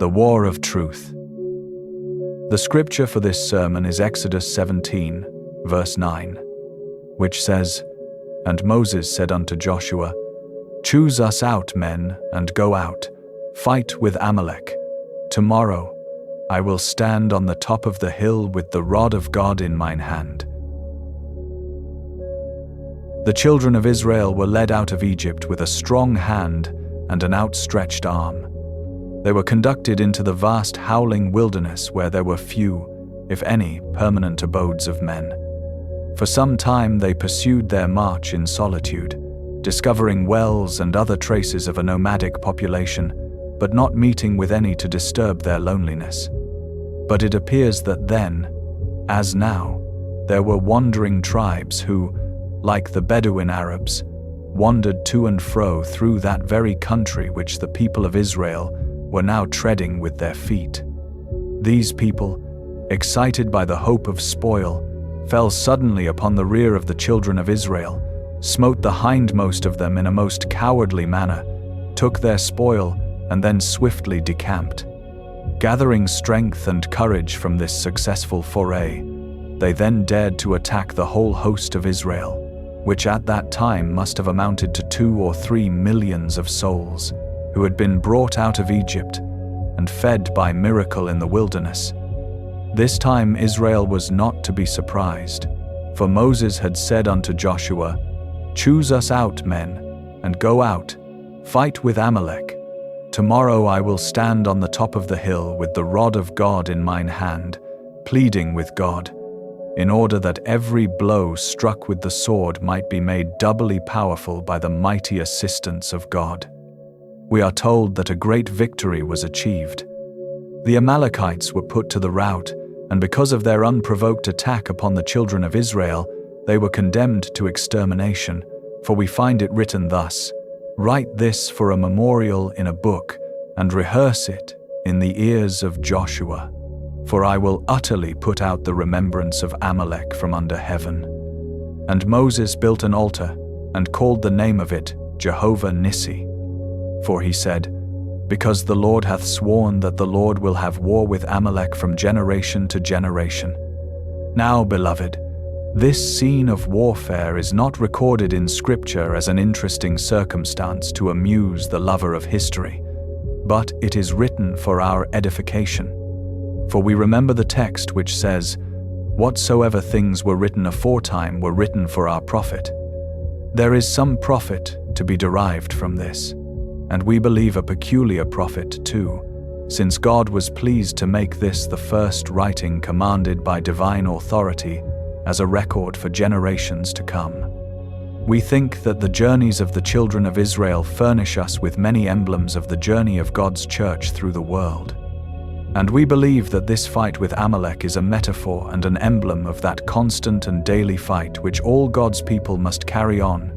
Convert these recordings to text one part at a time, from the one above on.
The War of Truth. The scripture for this sermon is Exodus 17, verse 9, which says, "And Moses said unto Joshua, Choose us out men, and go out, fight with Amalek. Tomorrow I will stand on the top of the hill with the rod of God in mine hand." The children of Israel were led out of Egypt with a strong hand and an outstretched arm. They were conducted into the vast howling wilderness where there were few, if any, permanent abodes of men. For some time they pursued their march in solitude, discovering wells and other traces of a nomadic population, but not meeting with any to disturb their loneliness. But it appears that then, as now, there were wandering tribes who, like the Bedouin Arabs, wandered to and fro through that very country which the people of Israel were now treading with their feet. These people, excited by the hope of spoil, fell suddenly upon the rear of the children of Israel, smote the hindmost of them in a most cowardly manner, took their spoil, and then swiftly decamped. Gathering strength and courage from this successful foray, they then dared to attack the whole host of Israel, which at that time must have amounted to 2 or 3 millions of souls, who had been brought out of Egypt and fed by miracle in the wilderness. This time Israel was not to be surprised, for Moses had said unto Joshua, "Choose us out, men, and go out, fight with Amalek. Tomorrow I will stand on the top of the hill with the rod of God in mine hand, pleading with God, in order that every blow struck with the sword might be made doubly powerful by the mighty assistance of God." We are told that a great victory was achieved. The Amalekites were put to the rout, and because of their unprovoked attack upon the children of Israel, they were condemned to extermination, for we find it written thus, "Write this for a memorial in a book, and rehearse it in the ears of Joshua. For I will utterly put out the remembrance of Amalek from under heaven." And Moses built an altar, and called the name of it Jehovah Nissi. For he said, "Because the Lord hath sworn that the Lord will have war with Amalek from generation to generation." Now, beloved, this scene of warfare is not recorded in Scripture as an interesting circumstance to amuse the lover of history, but it is written for our edification. For we remember the text which says, "Whatsoever things were written aforetime were written for our profit." There is some profit to be derived from this, and we believe a peculiar profit too, since God was pleased to make this the first writing commanded by divine authority as a record for generations to come. We think that the journeys of the children of Israel furnish us with many emblems of the journey of God's church through the world. And we believe that this fight with Amalek is a metaphor and an emblem of that constant and daily fight which all God's people must carry on,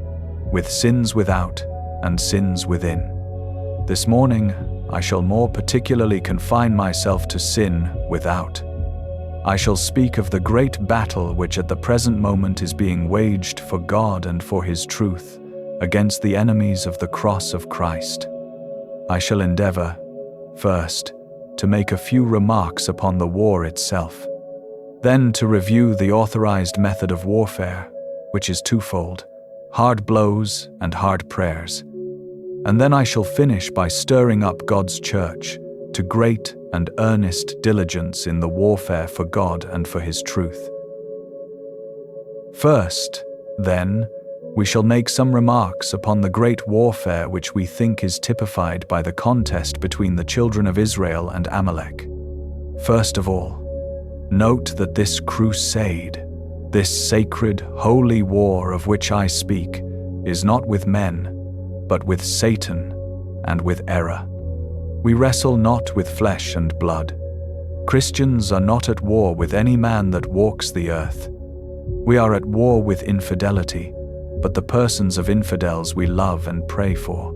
with sins without and sins within. This morning, I shall more particularly confine myself to sin without. I shall speak of the great battle which at the present moment is being waged for God and for His truth against the enemies of the cross of Christ. I shall endeavor, first, to make a few remarks upon the war itself, then to review the authorized method of warfare, which is twofold: hard blows and hard prayers. And then I shall finish by stirring up God's church to great and earnest diligence in the warfare for God and for His truth. First, then, we shall make some remarks upon the great warfare which we think is typified by the contest between the children of Israel and Amalek. First of all, note that this crusade, this sacred, holy war of which I speak, is not with men, but with Satan and with error. We wrestle not with flesh and blood. Christians are not at war with any man that walks the earth. We are at war with infidelity, but the persons of infidels we love and pray for.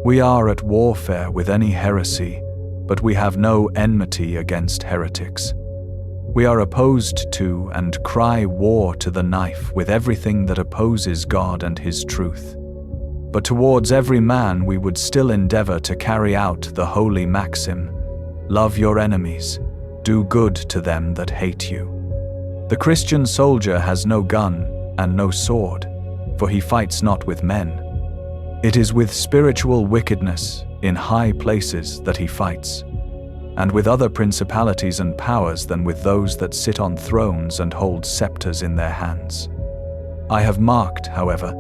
We are at warfare with any heresy, but we have no enmity against heretics. We are opposed to and cry war to the knife with everything that opposes God and His truth. But towards every man we would still endeavor to carry out the holy maxim, Love your enemies. Do good to them that hate you. The Christian soldier has no gun and no sword, for he fights not with men. It is with spiritual wickedness in high places that he fights, and with other principalities and powers than with those that sit on thrones and hold scepters in their hands. I have marked, however,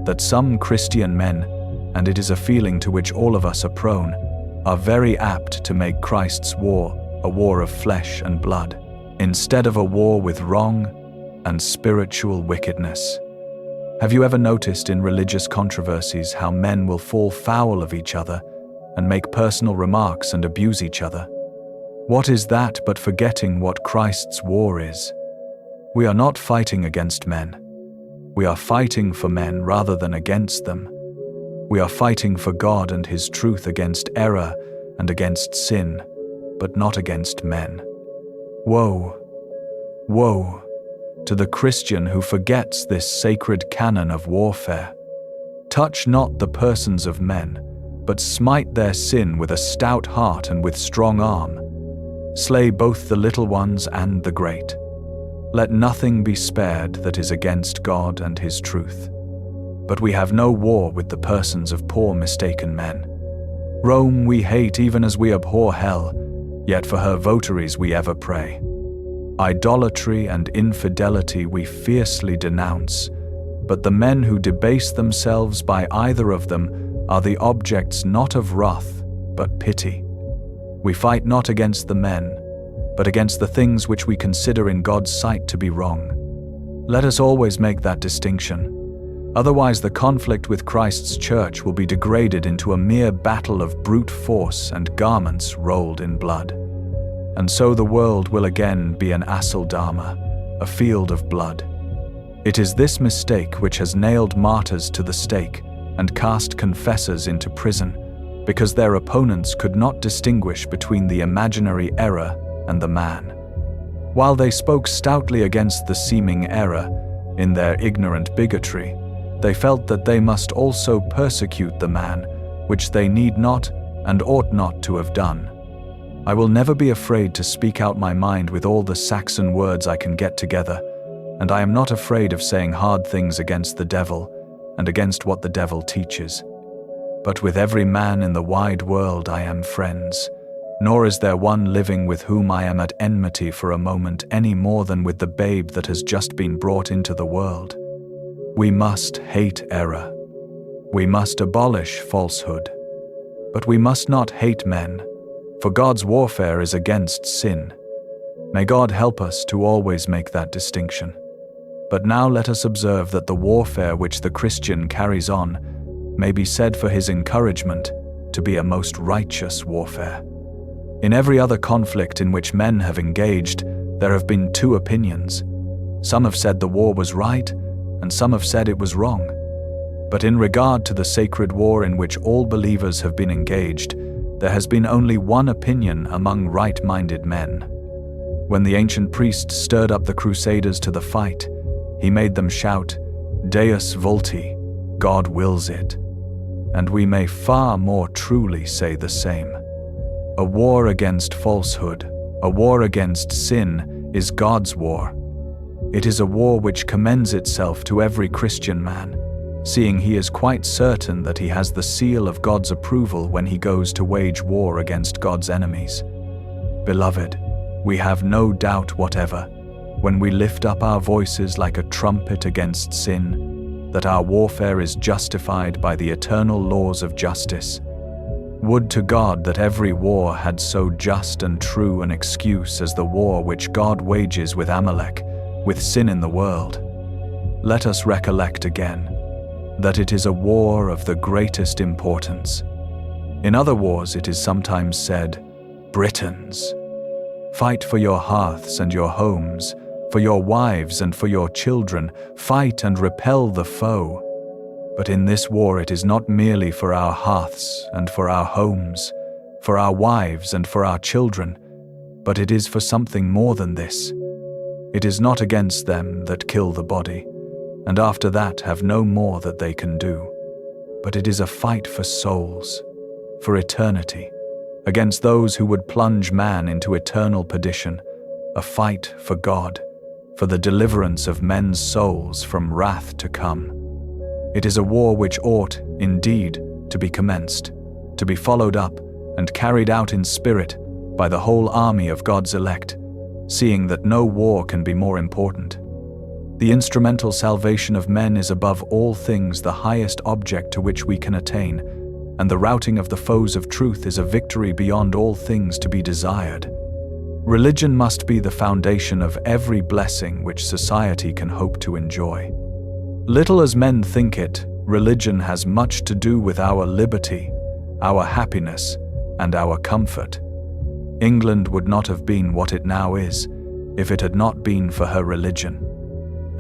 that some Christian men, and it is a feeling to which all of us are prone, are very apt to make Christ's war a war of flesh and blood, instead of a war with wrong and spiritual wickedness. Have you ever noticed in religious controversies how men will fall foul of each other and make personal remarks and abuse each other? What is that but forgetting what Christ's war is? We are not fighting against men. We are fighting for men rather than against them. We are fighting for God and His truth against error and against sin, but not against men. Woe, woe to the Christian who forgets this sacred canon of warfare. Touch not the persons of men, but smite their sin with a stout heart and with strong arm. Slay both the little ones and the great. Let nothing be spared that is against God and His truth. But we have no war with the persons of poor mistaken men. Rome we hate even as we abhor hell, yet for her votaries we ever pray. Idolatry and infidelity we fiercely denounce, but the men who debase themselves by either of them are the objects not of wrath, but pity. We fight not against the men, but against the things which we consider in God's sight to be wrong. Let us always make that distinction. Otherwise, the conflict with Christ's church will be degraded into a mere battle of brute force and garments rolled in blood. And so the world will again be an Aceldama, a field of blood. It is this mistake which has nailed martyrs to the stake and cast confessors into prison, because their opponents could not distinguish between the imaginary error and the man. While they spoke stoutly against the seeming error, in their ignorant bigotry, they felt that they must also persecute the man, which they need not and ought not to have done. I will never be afraid to speak out my mind with all the Saxon words I can get together, and I am not afraid of saying hard things against the devil and against what the devil teaches. But with every man in the wide world I am friends, nor is there one living with whom I am at enmity for a moment any more than with the babe that has just been brought into the world. We must hate error. We must abolish falsehood. But we must not hate men, for God's warfare is against sin. May God help us to always make that distinction. But now let us observe that the warfare which the Christian carries on may be said for his encouragement to be a most righteous warfare. In every other conflict in which men have engaged, there have been two opinions. Some have said the war was right, and some have said it was wrong. But in regard to the sacred war in which all believers have been engaged, there has been only one opinion among right-minded men. When the ancient priest stirred up the crusaders to the fight, he made them shout, Deus vulti, God wills it. And we may far more truly say the same. A war against falsehood, a war against sin, is God's war. It is a war which commends itself to every Christian man, seeing he is quite certain that he has the seal of God's approval when he goes to wage war against God's enemies. Beloved, we have no doubt whatever, when we lift up our voices like a trumpet against sin, that our warfare is justified by the eternal laws of justice. Would to God that every war had so just and true an excuse as the war which God wages with Amalek, with sin in the world. Let us recollect again that it is a war of the greatest importance. In other wars it is sometimes said, Britons, fight for your hearths and your homes, for your wives and for your children, fight and repel the foe. But in this war it is not merely for our hearths and for our homes, for our wives and for our children, but it is for something more than this. It is not against them that kill the body, and after that have no more that they can do, but it is a fight for souls, for eternity, against those who would plunge man into eternal perdition, a fight for God, for the deliverance of men's souls from wrath to come. It is a war which ought, indeed, to be commenced, to be followed up and carried out in spirit by the whole army of God's elect, seeing that no war can be more important. The instrumental salvation of men is above all things the highest object to which we can attain, and the routing of the foes of truth is a victory beyond all things to be desired. Religion must be the foundation of every blessing which society can hope to enjoy. Little as men think it, religion has much to do with our liberty, our happiness, and our comfort. England would not have been what it now is if it had not been for her religion.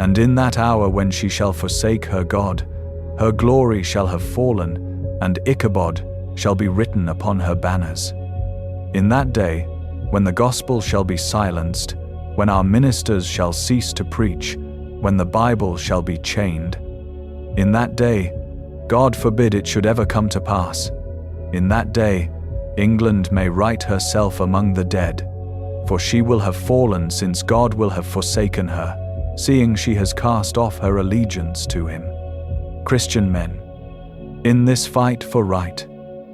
And in that hour when she shall forsake her God, her glory shall have fallen, and Ichabod shall be written upon her banners. In that day, when the gospel shall be silenced, when our ministers shall cease to preach, when the Bible shall be chained, in that day, God forbid it should ever come to pass, in that day, England may write herself among the dead, for she will have fallen since God will have forsaken her, seeing she has cast off her allegiance to him. Christian men, in this fight for right,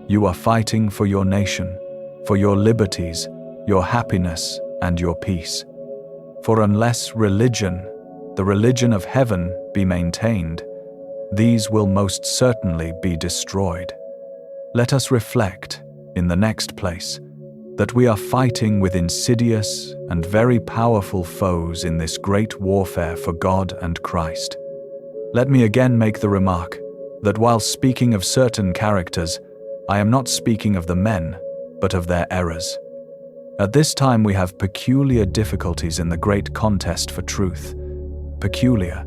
you are fighting for your nation, for your liberties, your happiness, and your peace. For unless religion, the religion of heaven, be maintained, these will most certainly be destroyed. Let us reflect, in the next place, that we are fighting with insidious and very powerful foes in this great warfare for God and Christ. Let me again make the remark that while speaking of certain characters, I am not speaking of the men, but of their errors. At this time we have peculiar difficulties in the great contest for truth. Peculiar,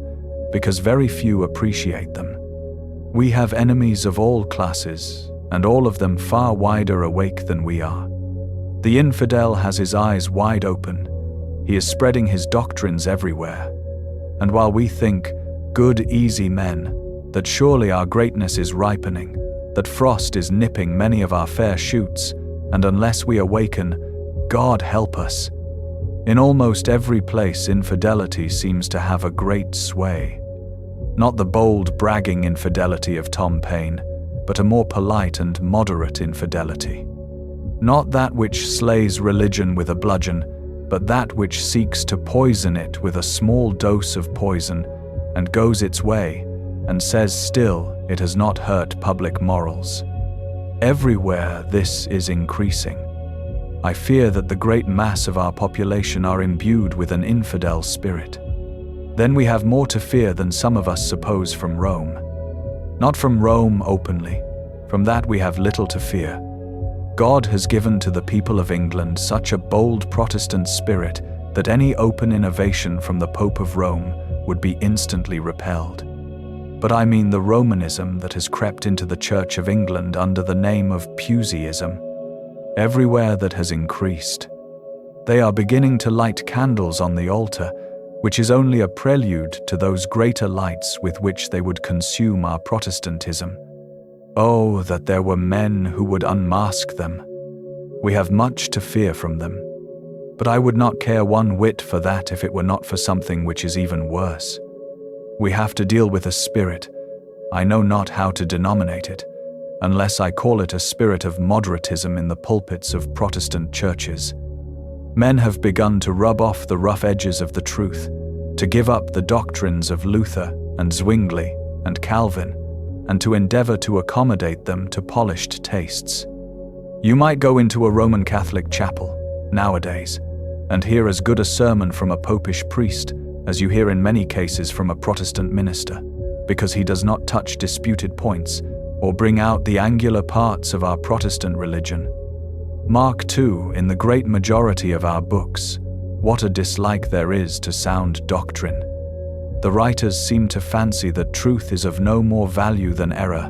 because very few appreciate them. We have enemies of all classes, and all of them far wider awake than we are. The infidel has his eyes wide open. He is spreading his doctrines everywhere. And while we think, good, easy men, that surely our greatness is ripening, that frost is nipping many of our fair shoots, and unless we awaken, God help us. In almost every place, infidelity seems to have a great sway. Not the bold, bragging infidelity of Tom Paine, but a more polite and moderate infidelity. Not that which slays religion with a bludgeon, but that which seeks to poison it with a small dose of poison, and goes its way, and says still it has not hurt public morals. Everywhere this is increasing. I fear that the great mass of our population are imbued with an infidel spirit. Then we have more to fear than some of us suppose from Rome. Not from Rome openly, from that we have little to fear. God has given to the people of England such a bold Protestant spirit that any open innovation from the Pope of Rome would be instantly repelled. But I mean the Romanism that has crept into the Church of England under the name of Puseyism, everywhere that has increased. They are beginning to light candles on the altar, which is only a prelude to those greater lights with which they would consume our Protestantism. Oh, that there were men who would unmask them. We have much to fear from them. But I would not care one whit for that if it were not for something which is even worse. We have to deal with a spirit, I know not how to denominate it, unless I call it a spirit of moderatism in the pulpits of Protestant churches. Men have begun to rub off the rough edges of the truth, to give up the doctrines of Luther and Zwingli and Calvin, and to endeavor to accommodate them to polished tastes. You might go into a Roman Catholic chapel, nowadays, and hear as good a sermon from a popish priest as you hear in many cases from a Protestant minister, because he does not touch disputed points or bring out the angular parts of our Protestant religion. Mark, too, in the great majority of our books, what a dislike there is to sound doctrine. The writers seem to fancy that truth is of no more value than error,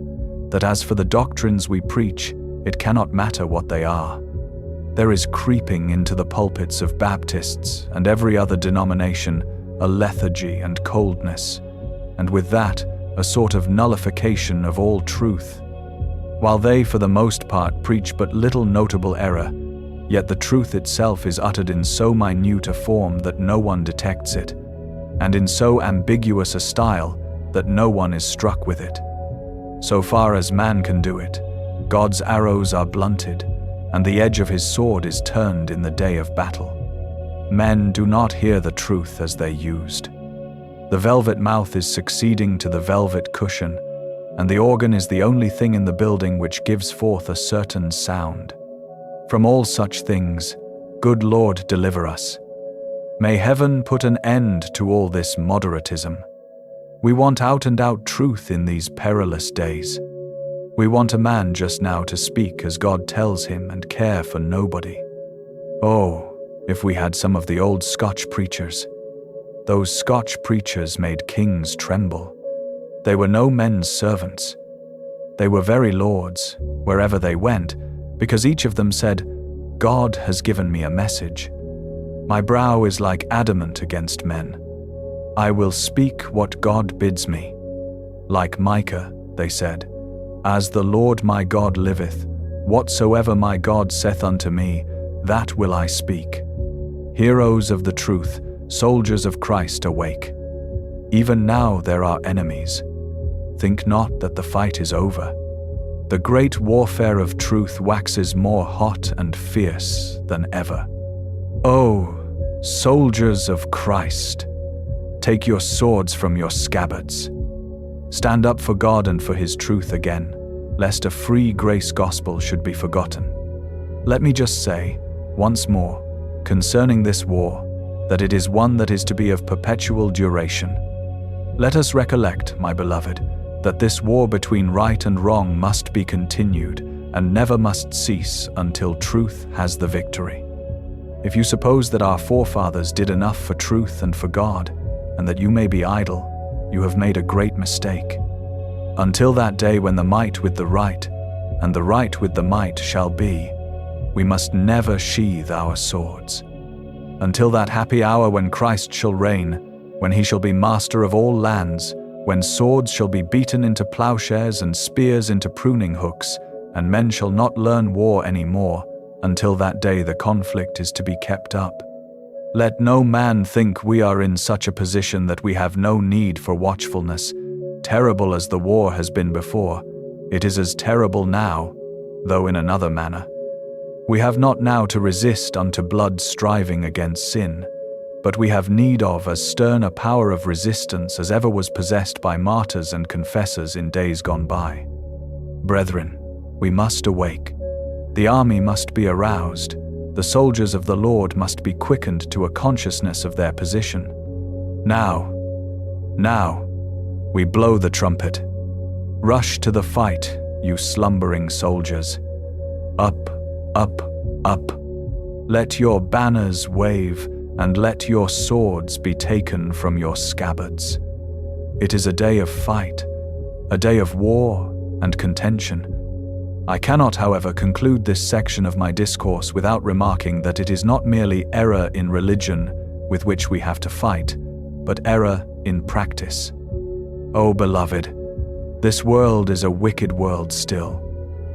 that as for the doctrines we preach, it cannot matter what they are. There is creeping into the pulpits of Baptists and every other denomination a lethargy and coldness, and with that, a sort of nullification of all truth. While they for the most part preach but little notable error, yet the truth itself is uttered in so minute a form that no one detects it, and in so ambiguous a style that no one is struck with it. So far as man can do it, God's arrows are blunted, and the edge of his sword is turned in the day of battle. Men do not hear the truth as they used. The velvet mouth is succeeding to the velvet cushion, and the organ is the only thing in the building which gives forth a certain sound. From all such things, good Lord, deliver us. May heaven put an end to all this moderatism. We want out-and-out truth in these perilous days. We want a man just now to speak as God tells him and care for nobody. Oh, if we had some of the old Scotch preachers. Those Scotch preachers made kings tremble. They were no men's servants. They were very lords, wherever they went, because each of them said, God has given me a message. My brow is like adamant against men. I will speak what God bids me. Like Micah, they said, as the Lord my God liveth, whatsoever my God saith unto me, that will I speak. Heroes of the truth, soldiers of Christ, awake. Even now there are enemies. Think not that the fight is over. The great warfare of truth waxes more hot and fierce than ever. Oh, soldiers of Christ, take your swords from your scabbards. Stand up for God and for his truth again, lest a free grace gospel should be forgotten. Let me just say, once more, concerning this war, that it is one that is to be of perpetual duration. Let us recollect, my beloved, that this war between right and wrong must be continued and never must cease until truth has the victory. If you suppose that our forefathers did enough for truth and for God, and that you may be idle, you have made a great mistake. Until that day when the might with the right, and the right with the might shall be, we must never sheathe our swords. Until that happy hour when Christ shall reign, when he shall be master of all lands, when swords shall be beaten into plowshares and spears into pruning hooks, and men shall not learn war any more, until that day the conflict is to be kept up. Let no man think we are in such a position that we have no need for watchfulness. Terrible as the war has been before, it is as terrible now, though in another manner. We have not now to resist unto blood striving against sin, but we have need of as stern a power of resistance as ever was possessed by martyrs and confessors in days gone by. Brethren, we must awake. The army must be aroused. The soldiers of the Lord must be quickened to a consciousness of their position. Now, we blow the trumpet. Rush to the fight, you slumbering soldiers. Up, up, up. Let your banners wave, and let your swords be taken from your scabbards. It is a day of fight, a day of war and contention. I cannot, however, conclude this section of my discourse without remarking that it is not merely error in religion with which we have to fight, but error in practice. Oh, beloved, this world is a wicked world still,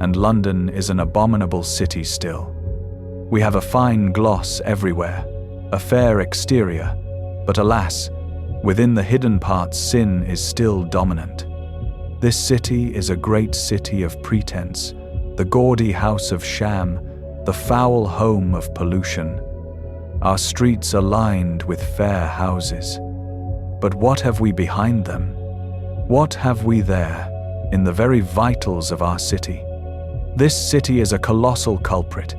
and London is an abominable city still. We have a fine gloss everywhere, a fair exterior, but alas, within the hidden parts sin is still dominant. This city is a great city of pretense, the gaudy house of sham, the foul home of pollution. Our streets are lined with fair houses. But what have we behind them? What have we there, in the very vitals of our city? This city is a colossal culprit.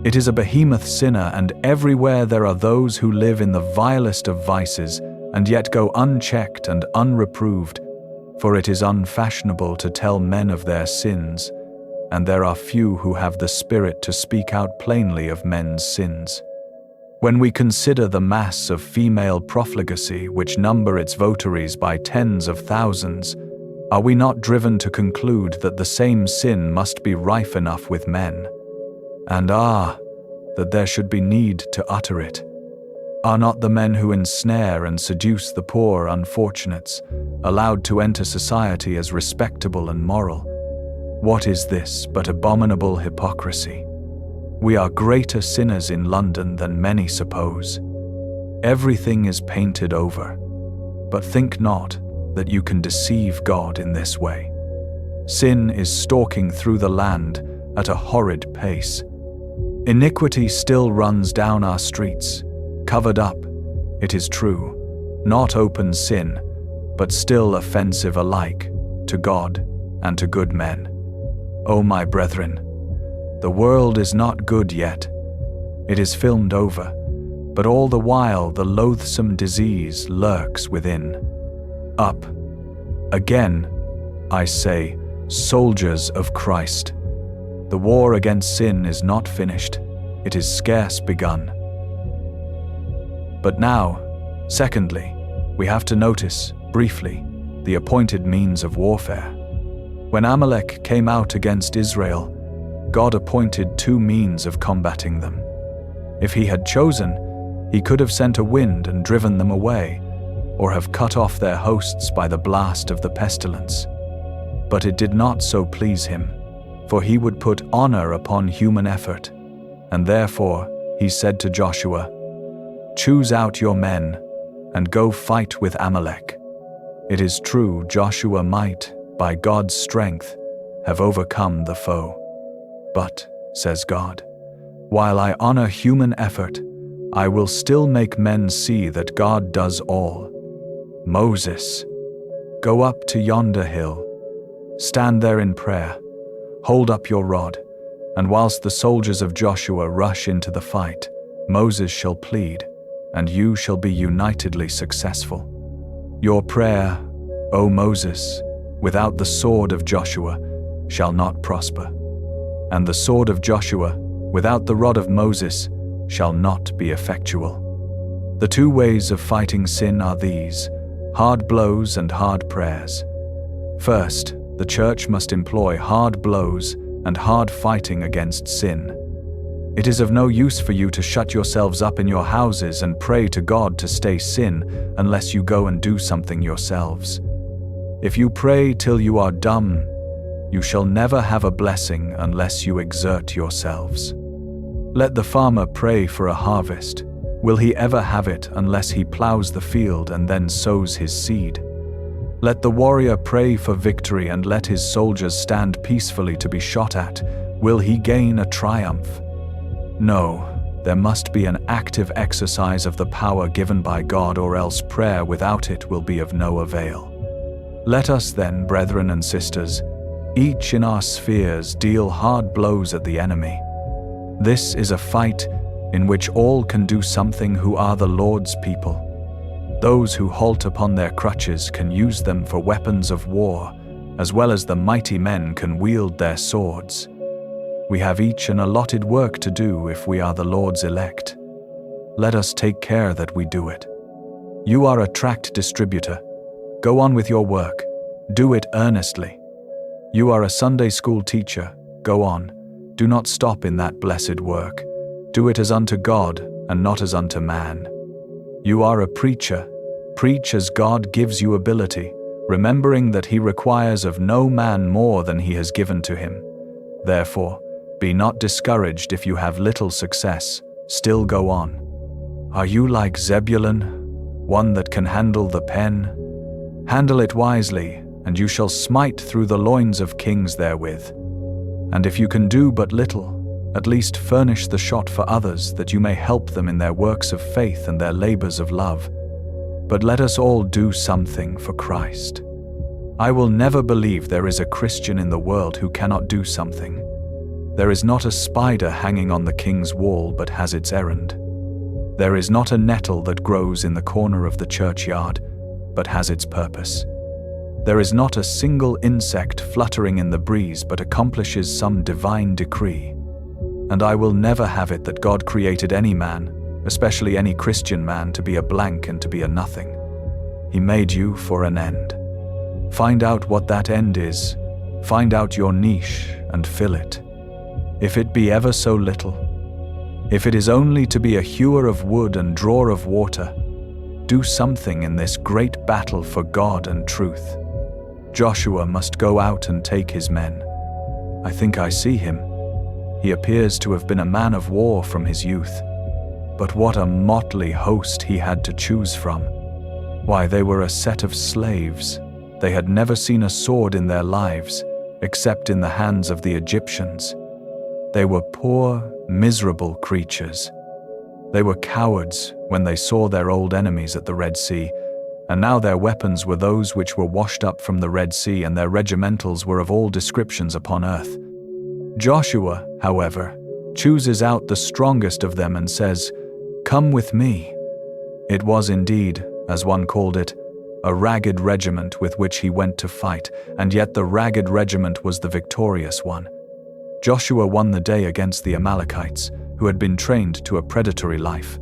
It is a behemoth sinner, and everywhere there are those who live in the vilest of vices, and yet go unchecked and unreproved, for it is unfashionable to tell men of their sins, and there are few who have the spirit to speak out plainly of men's sins. When we consider the mass of female profligacy which number its votaries by tens of thousands, are we not driven to conclude that the same sin must be rife enough with men? And that there should be need to utter it. Are not the men who ensnare and seduce the poor unfortunates allowed to enter society as respectable and moral? What is this but abominable hypocrisy? We are greater sinners in London than many suppose. Everything is painted over. But think not that you can deceive God in this way. Sin is stalking through the land at a horrid pace. Iniquity still runs down our streets, covered up, it is true, not open sin, but still offensive alike to God and to good men. O my brethren, the world is not good yet. It is filmed over, but all the while the loathsome disease lurks within. Up. Again, I say, soldiers of Christ. The war against sin is not finished. It is scarce begun. But now, secondly, we have to notice, briefly, the appointed means of warfare. When Amalek came out against Israel, God appointed two means of combating them. If he had chosen, he could have sent a wind and driven them away, or have cut off their hosts by the blast of the pestilence. But it did not so please him, for he would put honor upon human effort, and therefore he said to Joshua, "Choose out your men, and go fight with Amalek." It is true Joshua might, by God's strength, have overcome the foe. But, says God, while I honor human effort, I will still make men see that God does all. Moses, go up to yonder hill, stand there in prayer, hold up your rod, and whilst the soldiers of Joshua rush into the fight, Moses shall plead, and you shall be unitedly successful. Your prayer, O Moses, without the sword of Joshua, shall not prosper, and the sword of Joshua, without the rod of Moses, shall not be effectual. The two ways of fighting sin are these: hard blows and hard prayers. First, the church must employ hard blows and hard fighting against sin. It is of no use for you to shut yourselves up in your houses and pray to God to stay sin unless you go and do something yourselves. If you pray till you are dumb, you shall never have a blessing unless you exert yourselves. Let the farmer pray for a harvest. Will he ever have it unless he plows the field and then sows his seed? Let the warrior pray for victory and let his soldiers stand peacefully to be shot at. Will he gain a triumph? No, there must be an active exercise of the power given by God, or else prayer without it will be of no avail. Let us then, brethren and sisters, each in our spheres deal hard blows at the enemy. This is a fight in which all can do something who are the Lord's people. Those who halt upon their crutches can use them for weapons of war, as well as the mighty men can wield their swords. We have each an allotted work to do if we are the Lord's elect. Let us take care that we do it. You are a tract distributor. Go on with your work. Do it earnestly. You are a Sunday school teacher. Go on. Do not stop in that blessed work. Do it as unto God and not as unto man. You are a preacher. Preach as God gives you ability, remembering that he requires of no man more than he has given to him. Therefore, be not discouraged if you have little success. Still go on. Are you like Zebulun, one that can handle the pen? Handle it wisely, and you shall smite through the loins of kings therewith. And if you can do but little, at least furnish the shot for others, that you may help them in their works of faith and their labors of love. But let us all do something for Christ. I will never believe there is a Christian in the world who cannot do something. There is not a spider hanging on the king's wall but has its errand. There is not a nettle that grows in the corner of the churchyard but has its purpose. There is not a single insect fluttering in the breeze but accomplishes some divine decree. And I will never have it that God created any man, especially any Christian man, to be a blank and to be a nothing. He made you for an end. Find out what that end is. Find out your niche and fill it. If it be ever so little, if it is only to be a hewer of wood and drawer of water, do something in this great battle for God and truth. Joshua must go out and take his men. I think I see him. He appears to have been a man of war from his youth. But what a motley host he had to choose from. Why, they were a set of slaves. They had never seen a sword in their lives, except in the hands of the Egyptians. They were poor, miserable creatures. They were cowards when they saw their old enemies at the Red Sea, and now their weapons were those which were washed up from the Red Sea, and their regimentals were of all descriptions upon earth. Joshua, however, chooses out the strongest of them and says, "Come with me." It was indeed, as one called it, a ragged regiment with which he went to fight, and yet the ragged regiment was the victorious one. Joshua won the day against the Amalekites, who had been trained to a predatory life.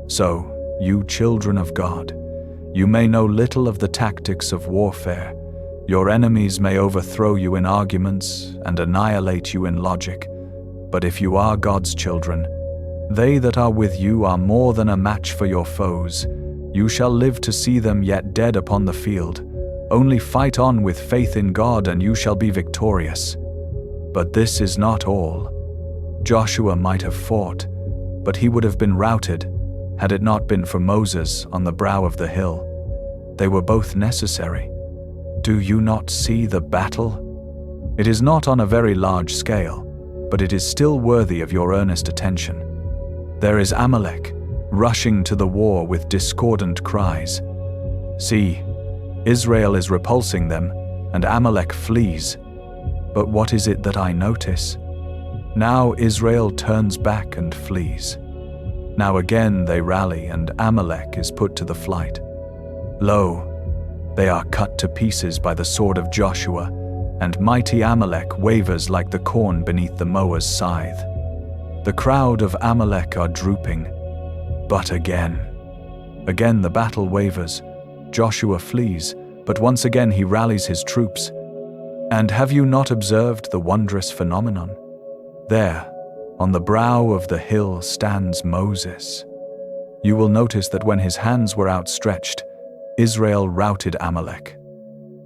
So, you children of God, you may know little of the tactics of warfare. Your enemies may overthrow you in arguments and annihilate you in logic. But if you are God's children, they that are with you are more than a match for your foes. You shall live to see them yet dead upon the field. Only fight on with faith in God, and you shall be victorious. But this is not all. Joshua might have fought, but he would have been routed had it not been for Moses on the brow of the hill. They were both necessary. Do you not see the battle? It is not on a very large scale, but it is still worthy of your earnest attention. There is Amalek, rushing to the war with discordant cries. See, Israel is repulsing them, and Amalek flees. But what is it that I notice? Now Israel turns back and flees. Now again they rally, and Amalek is put to the flight. Lo, they are cut to pieces by the sword of Joshua, and mighty Amalek wavers like the corn beneath the mower's scythe. The crowd of Amalek are drooping. But again the battle wavers. Joshua flees, but once again he rallies his troops. And have you not observed the wondrous phenomenon? There, on the brow of the hill, stands Moses. You will notice that when his hands were outstretched, Israel routed Amalek.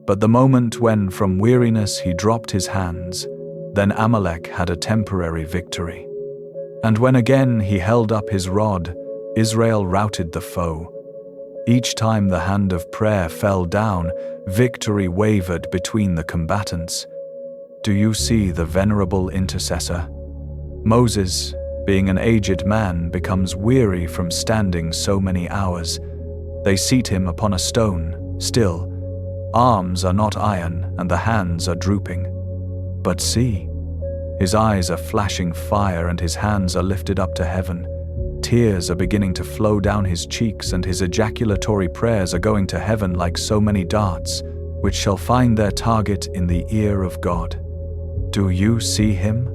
But the moment when from weariness he dropped his hands, then Amalek had a temporary victory. And when again he held up his rod, Israel routed the foe. Each time the hand of prayer fell down, victory wavered between the combatants. Do you see the venerable intercessor? Moses, being an aged man, becomes weary from standing so many hours. They seat him upon a stone. Still, arms are not iron, and the hands are drooping. But see, his eyes are flashing fire, and his hands are lifted up to heaven. Tears are beginning to flow down his cheeks, and his ejaculatory prayers are going to heaven like so many darts, which shall find their target in the ear of God. Do you see him?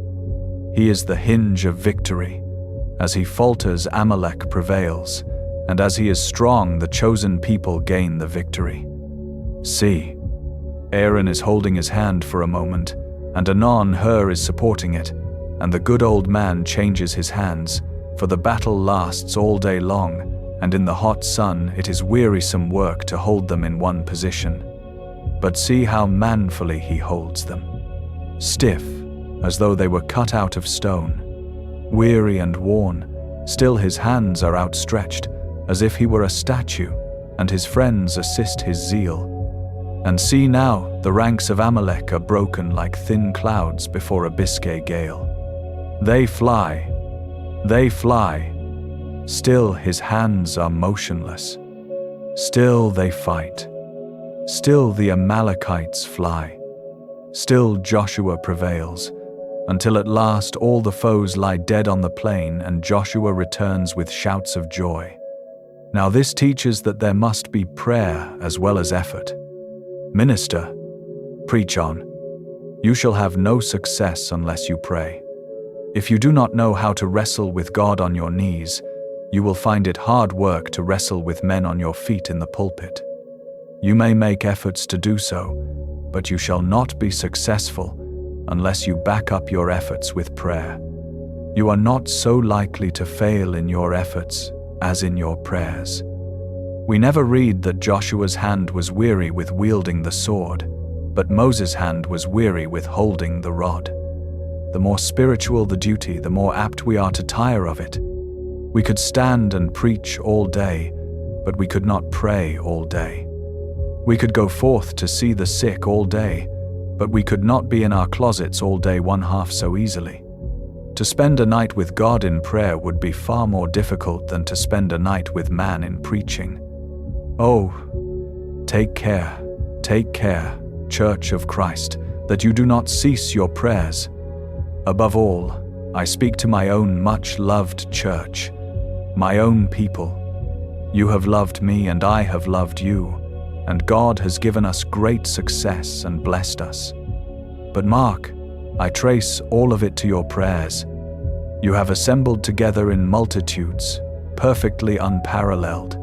He is the hinge of victory. As he falters, Amalek prevails, and as he is strong, the chosen people gain the victory. See, Aaron is holding his hand for a moment, and anon Hur is supporting it, and the good old man changes his hands, for the battle lasts all day long, and in the hot sun it is wearisome work to hold them in one position. But see how manfully he holds them. Stiff, as though they were cut out of stone. Weary and worn, still his hands are outstretched, as if he were a statue, and his friends assist his zeal. And see now, the ranks of Amalek are broken like thin clouds before a Biscay gale. They fly. Still his hands are motionless. Still they fight. Still the Amalekites fly. Still Joshua prevails, until at last all the foes lie dead on the plain, and Joshua returns with shouts of joy. Now this teaches that there must be prayer as well as effort. Minister, preach on. You shall have no success unless you pray. If you do not know how to wrestle with God on your knees, you will find it hard work to wrestle with men on your feet in the pulpit. You may make efforts to do so, but you shall not be successful unless you back up your efforts with prayer. You are not so likely to fail in your efforts as in your prayers. We never read that Joshua's hand was weary with wielding the sword, but Moses' hand was weary with holding the rod. the more spiritual the duty, the more apt we are to tire of it. We could stand and preach all day, but we could not pray all day. We could go forth to see the sick all day, but we could not be in our closets all day one half so easily. To spend a night with God in prayer would be far more difficult than to spend a night with man in preaching. Oh, take care, Church of Christ, that you do not cease your prayers. Above all, I speak to my own much-loved church, my own people. You have loved me and I have loved you, and God has given us great success and blessed us. But mark, I trace all of it to your prayers. You have assembled together in multitudes, perfectly unparalleled,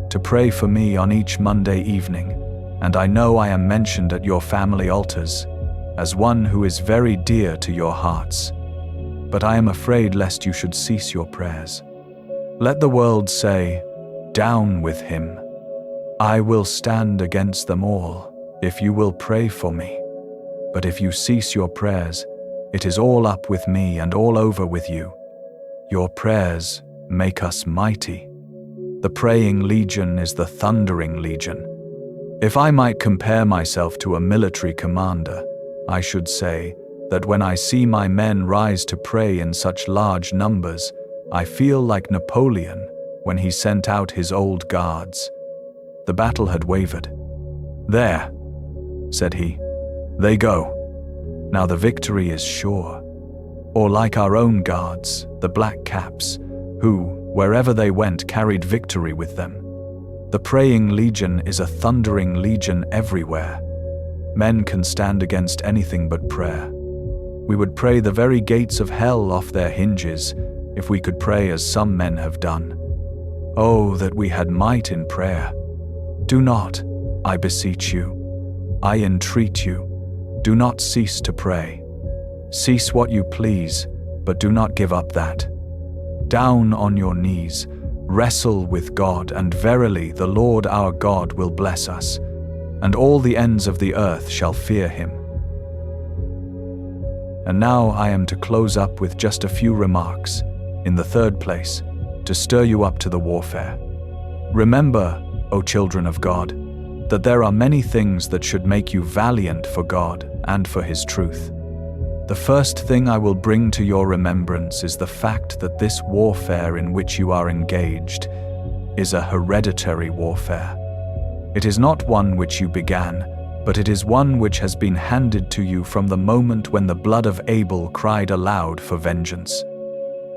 to pray for me on each Monday evening, and I know I am mentioned at your family altars as one who is very dear to your hearts. But I am afraid lest you should cease your prayers. Let the world say, "Down with him." I will stand against them all, if you will pray for me. But if you cease your prayers, it is all up with me and all over with you. Your prayers make us mighty. The praying legion is the thundering legion. If I might compare myself to a military commander, I should say that when I see my men rise to pray in such large numbers, I feel like Napoleon when he sent out his old guards. The battle had wavered. "There," said he, "they go. Now the victory is sure." Or like our own guards, the black caps, who, wherever they went, carried victory with them. The praying legion is a thundering legion everywhere. Men can stand against anything but prayer. We would pray the very gates of hell off their hinges if we could pray as some men have done. Oh, that we had might in prayer. Do not, I beseech you, I entreat you, do not cease to pray. Cease what you please, but do not give up that. Down on your knees, wrestle with God, and verily the Lord our God will bless us, and all the ends of the earth shall fear him. And now I am to close up with just a few remarks, in the third place, to stir you up to the warfare. Remember, O children of God, that there are many things that should make you valiant for God and for his truth. The first thing I will bring to your remembrance is the fact that this warfare in which you are engaged is a hereditary warfare. It is not one which you began, but it is one which has been handed to you from the moment when the blood of Abel cried aloud for vengeance.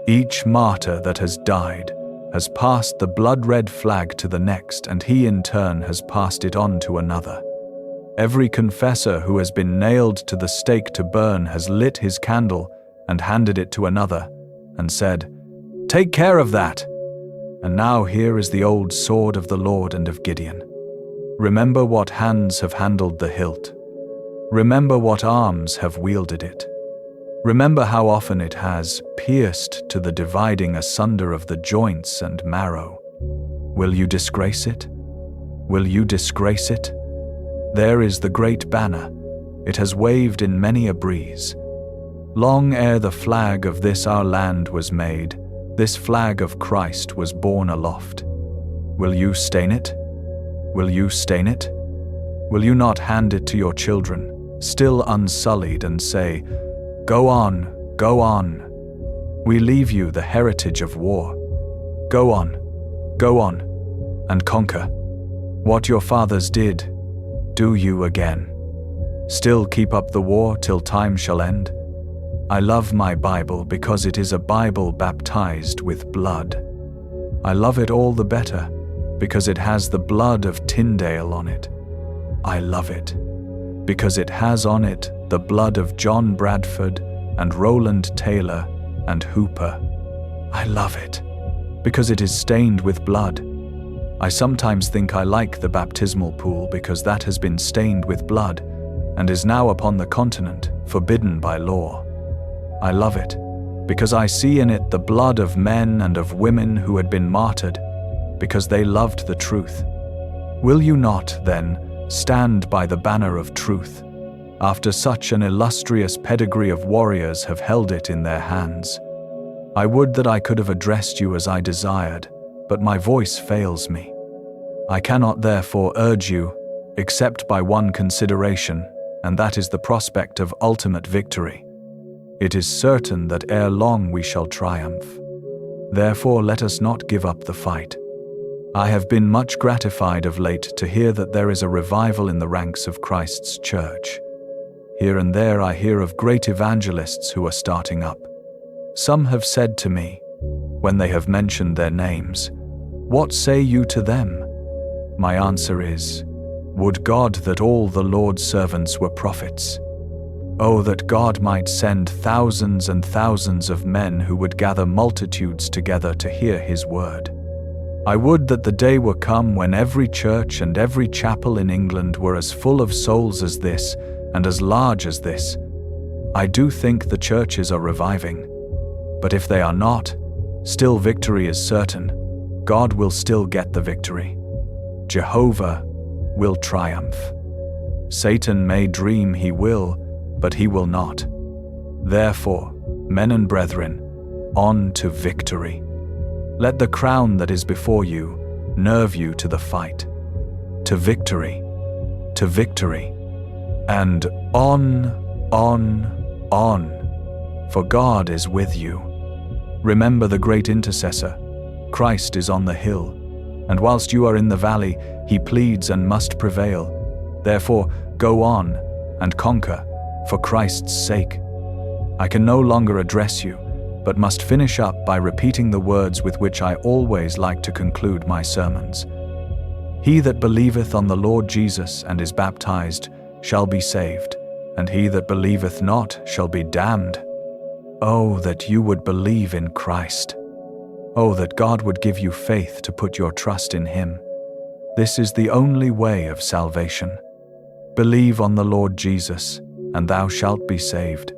Each martyr that has died has passed the blood-red flag to the next, and he in turn has passed it on to another. Every confessor who has been nailed to the stake to burn has lit his candle and handed it to another, and said, "Take care of that." And now here is the old sword of the Lord and of Gideon. Remember what hands have handled the hilt. Remember what arms have wielded it. Remember how often it has pierced to the dividing asunder of the joints and marrow. Will you disgrace it? Will you disgrace it? There is the great banner. It has waved in many a breeze. Long ere the flag of this our land was made, this flag of Christ was borne aloft. Will you stain it? Will you stain it? Will you not hand it to your children, still unsullied, and say, "Go on, go on. We leave you the heritage of war. Go on, and conquer. What your fathers did, do you again. Still keep up the war till time shall end." I love my Bible because it is a Bible baptized with blood. I love it all the better because it has the blood of Tyndale on it. I love it because it has on it the blood of John Bradford and Roland Taylor and Hooper. I love it because it is stained with blood. I sometimes think I like the baptismal pool because that has been stained with blood and is now upon the continent, forbidden by law. I love it because I see in it the blood of men and of women who had been martyred because they loved the truth. Will you not, then, stand by the banner of truth? after such an illustrious pedigree of warriors have held it in their hands. I would that I could have addressed you as I desired, but my voice fails me. I cannot therefore urge you, except by one consideration, and that is the prospect of ultimate victory. It is certain that ere long we shall triumph. Therefore let us not give up the fight. I have been much gratified of late to hear that there is a revival in the ranks of Christ's church. Here and there I hear of great evangelists who are starting up. Some have said to me, when they have mentioned their names, "What say you to them?" My answer is, "Would God that all the Lord's servants were prophets. Oh, that God might send thousands and thousands of men who would gather multitudes together to hear his word. I would that the day were come when every church and every chapel in England were as full of souls as this, and as large as this. I do think the churches are reviving. But if they are not, still victory is certain. God will still get the victory. Jehovah will triumph. Satan may dream he will, but he will not. Therefore, men and brethren, on to victory. Let the crown that is before you nerve you to the fight. To victory, and on, for God is with you. Remember the great intercessor. Christ is on the hill, and whilst you are in the valley, he pleads and must prevail. Therefore, go on and conquer, for Christ's sake. I can no longer address you, but must finish up by repeating the words with which I always like to conclude my sermons. He that believeth on the Lord Jesus and is baptized shall be saved, and he that believeth not shall be damned. Oh, that you would believe in Christ. Oh, that God would give you faith to put your trust in him. This is the only way of salvation. Believe on the Lord Jesus, and thou shalt be saved.